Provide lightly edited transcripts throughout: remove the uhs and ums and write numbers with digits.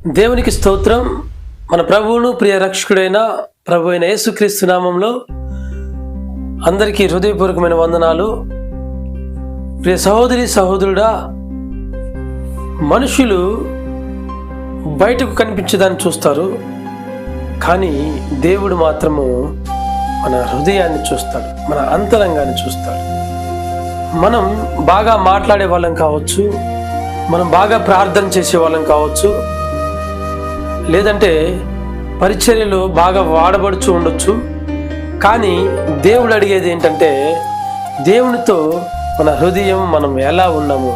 దేవునికి స్తోత్రం. మన ప్రభువును ప్రియ రక్షకుడైన ప్రభు అయిన యేసుక్రీస్తు నామంలో అందరికీ హృదయపూర్వకమైన వందనాలు. ప్రియ సహోదరి సహోదరుడా, మనుషులు బయటకు కనిపించేదాన్ని చూస్తారు, కానీ దేవుడు మాత్రము మన హృదయాన్ని చూస్తాడు, మన అంతరంగాన్ని చూస్తాడు. మనం బాగా మాట్లాడే వాళ్ళం కావచ్చు, మనం బాగా ప్రార్థన చేసే వాళ్ళం కావచ్చు, లేదంటే పరిచర్యలు బాగా వాడబడుచు ఉండొచ్చు. కానీ దేవుడు అడిగేది ఏంటంటే, దేవునితో మన హృదయం మనం ఎలా ఉన్నాము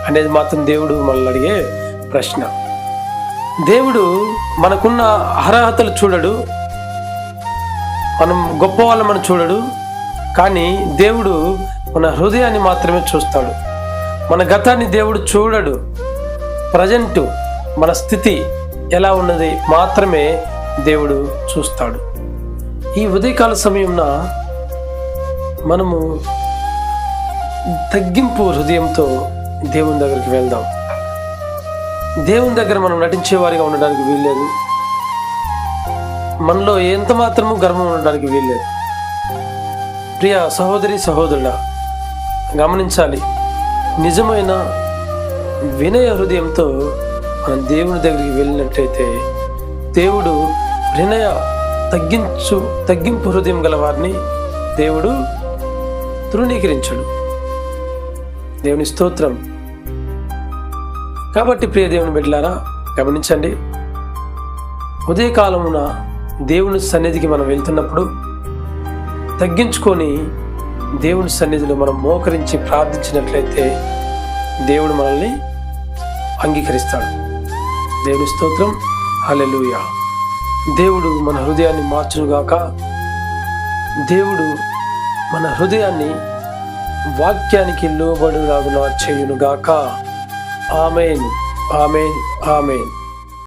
అనేది మాత్రం దేవుడు మనల్ని అడిగే ప్రశ్న. దేవుడు మనకున్న అర్హతలు చూడడు, మనం గొప్ప వాళ్ళమని చూడడు, కానీ దేవుడు మన హృదయాన్ని మాత్రమే చూస్తాడు. మన గతాన్ని దేవుడు చూడడు. ప్రజెంట్ మన స్థితి ఎలా ఉన్నది మాత్రమే దేవుడు చూస్తాడు. ఈ ఉదయకాల సమయంన మనము తగ్గింపు హృదయంతో దేవుని దగ్గరికి వెళ్దాం. దేవుని దగ్గర మనం నటించే వారిగా ఉండడానికి వీల్లేదు. మనలో ఎంత మాత్రము గర్వం ఉండడానికి వీల్లేదు. ప్రియ సహోదరి సహోదరుడా, గమనించాలి, నిజమైన వినయ హృదయంతో మనం దేవుని దగ్గరికి వెళ్ళినట్లయితే దేవుడు తగ్గింపు హృదయం గల వారిని దేవుడు తృణీకరించడు. దేవుని స్తోత్రం. కాబట్టి ప్రియ దేవుని బిడ్డలారా, గమనించండి, ఉదయకాలమున దేవుని సన్నిధికి మనం వెళ్తున్నప్పుడు తగ్గించుకొని దేవుని సన్నిధిలో మనం మోకరించి ప్రార్థించినట్లయితే దేవుడు మనల్ని అంగీకరిస్తాడు. దేవుని స్తోత్రం. హల్లెలూయా. దేవుడు మన హృదయాన్ని మార్చునుగాక. దేవుడు మన హృదయాన్ని వాక్యానికి లోబడులాగున చేయునుగాక. ఆమేన్, ఆమేన్, ఆమేన్.